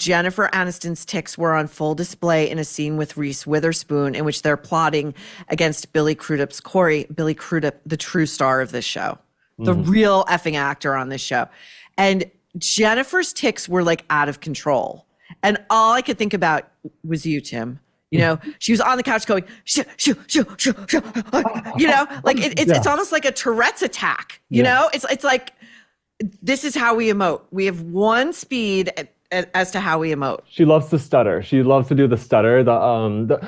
Jennifer Aniston's tics were on full display in a scene with Reese Witherspoon in which they're plotting against Billy Crudup's Cory. Billy Crudup, the true star of this show, the real effing actor on this show. And Jennifer's tics were like out of control. And all I could think about was you, Tim. You know, she was on the couch going, shoo, shoo, shoo, shoo, shoo. You know, like it's almost like a Tourette's attack. You know, it's like, this is how we emote. We have one speed as to how we emote. She loves to stutter. She loves to do the stutter.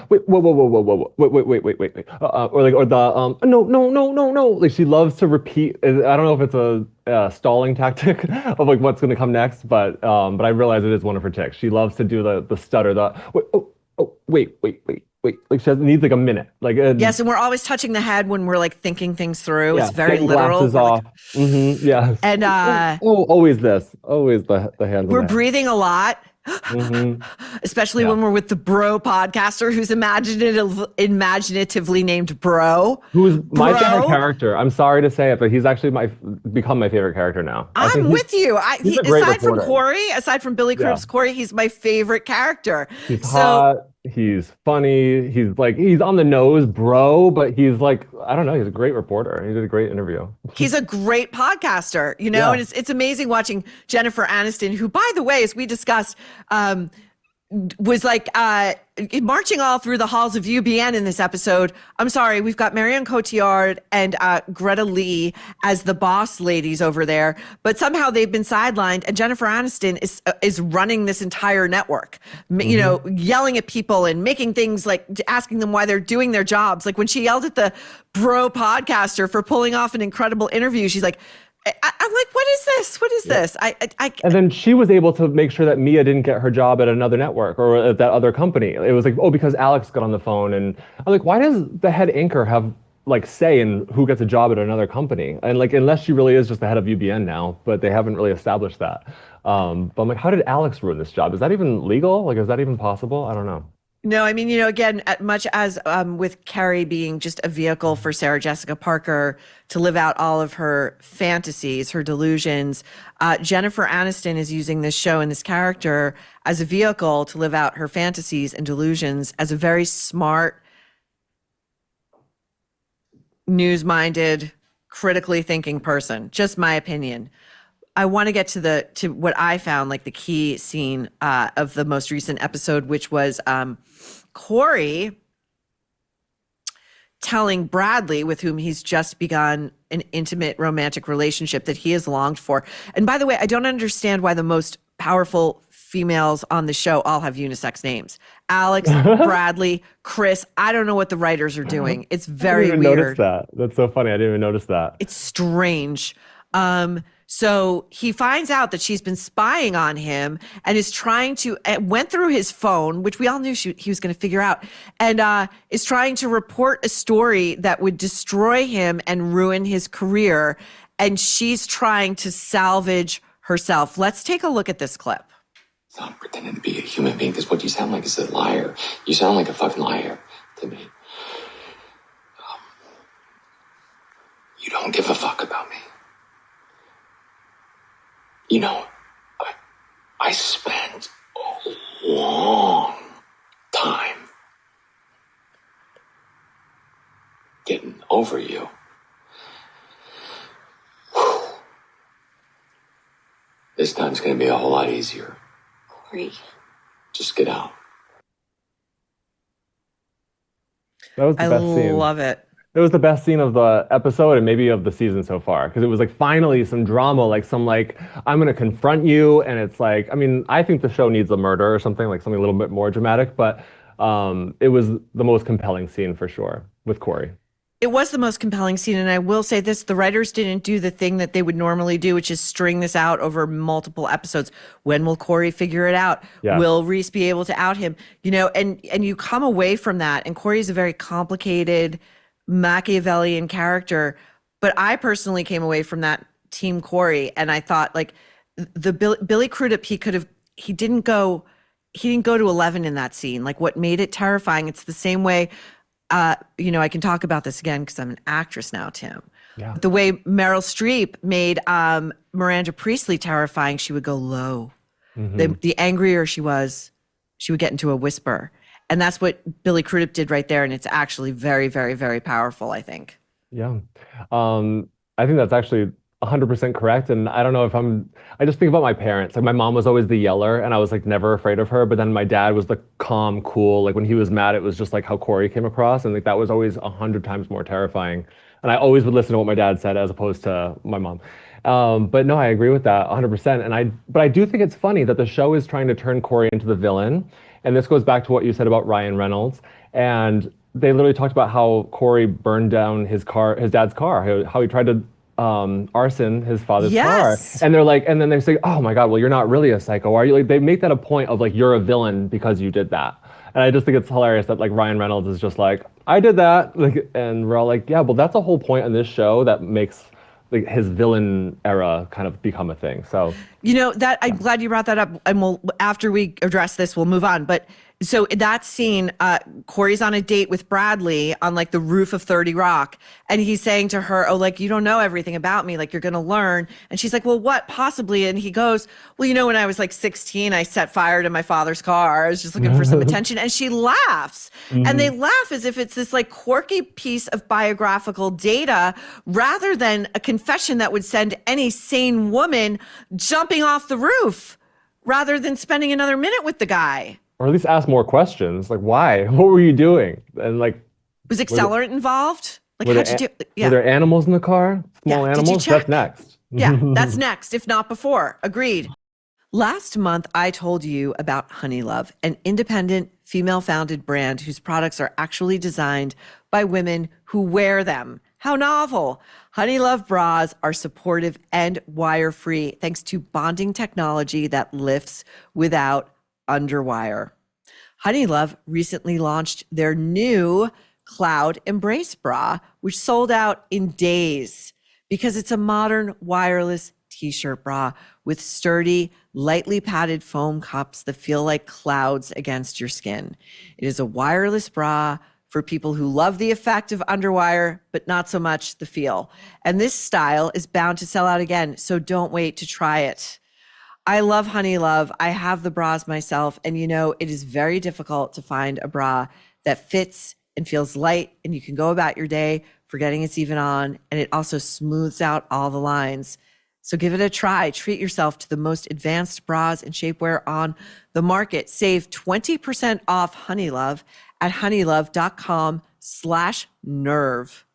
Wait, whoa, wait. No. Like she loves to repeat. I don't know if it's a stalling tactic of like what's going to come next, but I realize it is one of her tics. She loves to do the stutter. Wait. Like she needs like a minute. Like yes, and we're always touching the head when we're like thinking things through. Yeah, it's very literal. Glasses off. Yes. And always the hands. We're breathing a lot. Especially when we're with the bro podcaster who's imaginatively named Bro. Who's my favorite character. I'm sorry to say it, but he's actually become my favorite character now. I'm with you. Aside from Billy Crudup's Cory, he's my favorite character. He's hot. He's funny. He's on the nose, bro, but he's like, I don't know. He's a great reporter. He did a great interview. He's a great podcaster, you know, and it's amazing watching Jennifer Aniston, who, by the way, as we discussed, was like marching all through the halls of UBN in this episode. I'm sorry, we've got Marion Cotillard and Greta Lee as the boss ladies over there, but somehow they've been sidelined, and Jennifer Aniston is running this entire network, you know, yelling at people and making things like asking them why they're doing their jobs. Like when she yelled at the bro podcaster for pulling off an incredible interview, she's like, I'm like, what is this? What is this? And then she was able to make sure that Mia didn't get her job at another network or at that other company. It was like, because Alex got on the phone. And I'm like, why does the head anchor have like say in who gets a job at another company? And like, unless she really is just the head of UBN now, but they haven't really established that. But I'm like, how did Alex ruin this job? Is that even legal? Like, is that even possible? I don't know. No, I mean, you know, again, much as with Carrie being just a vehicle for Sarah Jessica Parker to live out all of her fantasies, her delusions, Jennifer Aniston is using this show and this character as a vehicle to live out her fantasies and delusions as a very smart, news-minded, critically thinking person. Just my opinion. I want to get to what I found like the key scene of the most recent episode, which was Cory telling Bradley, with whom he's just begun an intimate romantic relationship that he has longed for. And by the way, I don't understand why the most powerful females on the show all have unisex names. Alex, Bradley, Chris. I don't know what the writers are doing. It's very weird. I didn't notice that. That's so funny. I didn't even notice that. It's strange. So he finds out that she's been spying on him and is trying to, went through his phone, which we all knew he was going to figure out, and is trying to report a story that would destroy him and ruin his career. And she's trying to salvage herself. Let's take a look at this clip. It's not pretending to be a human being, because what you sound like is a liar. You sound like a fucking liar to me. You don't give a fuck about me. You know, I spent a long time getting over you. Whew. This time's gonna be a whole lot easier. Cory. Just get out. That was the best scene. I love it. It was the best scene of the episode and maybe of the season so far, because it was like finally some drama, like some like, I'm going to confront you. And it's like, I mean, I think the show needs a murder or something, like something a little bit more dramatic, but it was the most compelling scene for sure with Cory. It was the most compelling scene. And I will say this, the writers didn't do the thing that they would normally do, which is string this out over multiple episodes. When will Cory figure it out? Yeah. Will Reese be able to out him? You know, and you come away from that, and Cory is a very complicated Machiavellian character, but I personally came away from that team Cory, and I thought like the Billy Crudup, he didn't go to 11 in that scene. Like what made it terrifying, it's the same way, you know, I can talk about this again because I'm an actress now, Tim. Yeah. The way Meryl Streep made Miranda Priestley terrifying, she would go low. The angrier she was, she would get into a whisper. And that's what Billy Crudup did right there. And it's actually very, very, very powerful, I think. Yeah. I think that's actually 100% correct. And I don't know if I just think about my parents. Like my mom was always the yeller and I was like never afraid of her. But then my dad was the calm, cool. Like when he was mad, it was just like how Cory came across. And like that was always 100 times more terrifying. And I always would listen to what my dad said as opposed to my mom. But no, I agree with that 100%. But I do think it's funny that the show is trying to turn Cory into the villain. And this goes back to what you said about Ryan Reynolds. And they literally talked about how Cory burned down his dad's car, how he tried to arson his father's car. And they're like, and then they say, oh my God, well, you're not really a psycho, are you? Like they make that a point of like, you're a villain because you did that. And I just think it's hilarious that like Ryan Reynolds is just like, I did that. Like, and we're all like, yeah, well, that's a whole point in this show that makes like his villain era kind of become a thing. So, I'm glad you brought that up. And after we address this, we'll move on. But so that scene, Cory's on a date with Bradley on like the roof of 30 Rock. And he's saying to her, oh, like, you don't know everything about me. Like, you're going to learn. And she's like, well, what possibly? And he goes, well, when I was like 16, I set fire to my father's car. I was just looking for some attention. And she laughs. And they laugh as if it's this like quirky piece of biographical data rather than a confession that would send any sane woman jumping off the roof rather than spending another minute with the guy. Or at least ask more questions. Like, why? What were you doing? And like, was accelerant involved? Like, were there animals in the car? Small animals? That's next. Yeah, that's next, if not before. Agreed. Last month, I told you about Honeylove, an independent, female-founded brand whose products are actually designed by women who wear them. How novel. Honeylove bras are supportive and wire-free thanks to bonding technology that lifts without underwire. Honeylove recently launched their new Cloud Embrace bra, which sold out in days because it's a modern wireless t-shirt bra with sturdy, lightly padded foam cups that feel like clouds against your skin. It is a wireless bra for people who love the effect of underwire, but not so much the feel. And this style is bound to sell out again, so don't wait to try it. I love Honeylove. I have the bras myself. And it is very difficult to find a bra that fits and feels light and you can go about your day forgetting it's even on. And it also smooths out all the lines. So give it a try. Treat yourself to the most advanced bras and shapewear on the market. Save 20% off Honeylove at honeylove.com/nerve.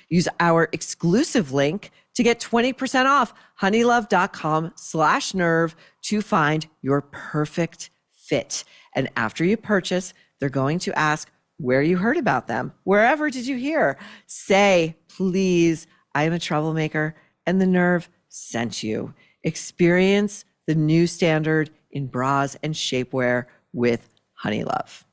Use our exclusive link to get 20% off honeylove.com/nerve to find your perfect fit. And after you purchase, they're going to ask where you heard about them. Wherever did you hear? Say, please, I am a troublemaker and the Nerve sent you. Experience the new standard in bras and shapewear with Honeylove.